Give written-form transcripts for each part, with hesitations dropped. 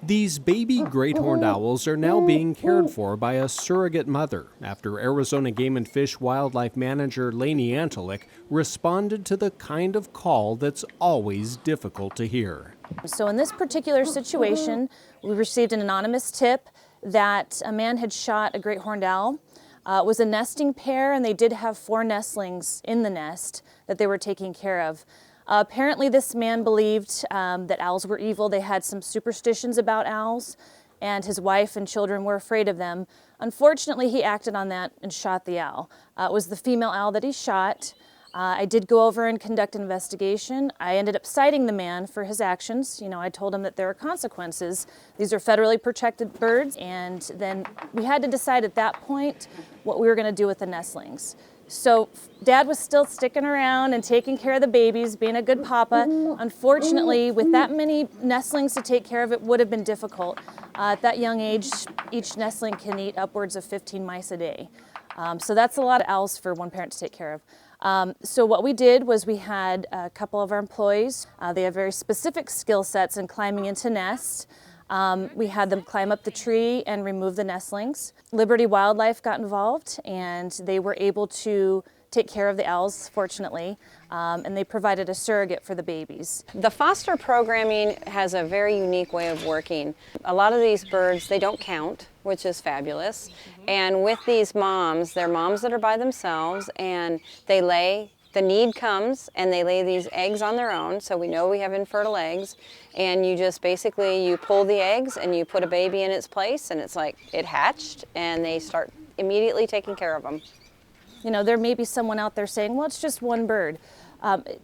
These baby great horned owls are now being cared for by a surrogate mother after Arizona Game and Fish wildlife manager Lynde responded to the kind of call that's always difficult to hear. So in this particular situation, we received an anonymous tip that a man had shot a great horned owl. It was a nesting pair, and they did have 4 nestlings in the nest that they were taking care of. Apparently this man believed that owls were evil. They had some superstitions about owls, and his wife and children were afraid of them. Unfortunately, he acted on that and shot the owl. It was the female owl that he shot. I did go over and conduct an investigation. I ended up citing the man for his actions. You know, I told him that there are consequences. These are federally protected birds, and then we had to decide at that point what we were going to do with the nestlings. So Dad was still sticking around and taking care of the babies, being a good papa. Unfortunately, with that many nestlings to take care of, it would have been difficult. At that young age, each nestling can eat upwards of 15 mice a day. So that's a lot of owls for one parent to take care of. So what we did was we had a couple of our employees. They have very specific skill sets in climbing into nests. We had them climb up the tree and remove the nestlings. Liberty Wildlife got involved, and they were able to take care of the owls, fortunately, and they provided a surrogate for the babies. The foster programming has a very unique way of working. A lot of these birds, they don't count, which is fabulous. And with these moms, they're moms that are by themselves, and they lay. The need comes and they lay these eggs on their own, so we know we have infertile eggs, and you just basically, you pull the eggs and you put a baby in its place, and it's like it hatched, and they start immediately taking care of them. You know, there may be someone out there saying, well, it's just one bird.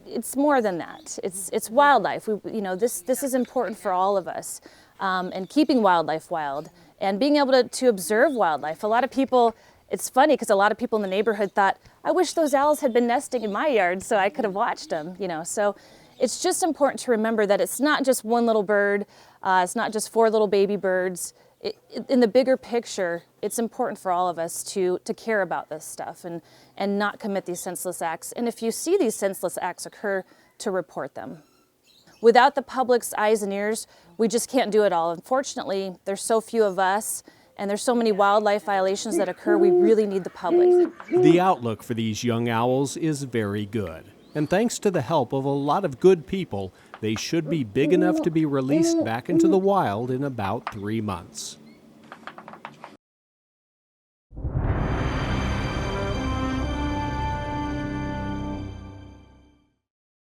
It's more than that. It's wildlife. You know, this is important for all of us, and keeping wildlife wild and being able to observe wildlife. A lot of people, it's funny because a lot of people in the neighborhood thought, I wish those owls had been nesting in my yard so I could have watched them, you know. So it's just important to remember that it's not just one little bird, it's not just 4 little baby birds. In the bigger picture, it's important for all of us to care about this stuff and not commit these senseless acts. And if you see these senseless acts occur, to report them. Without the public's eyes and ears, we just can't do it all. Unfortunately, there's so few of us, and there's so many wildlife violations that occur, we really need the public. The outlook for these young owls is very good. And thanks to the help of a lot of good people, they should be big enough to be released back into the wild in about 3 months.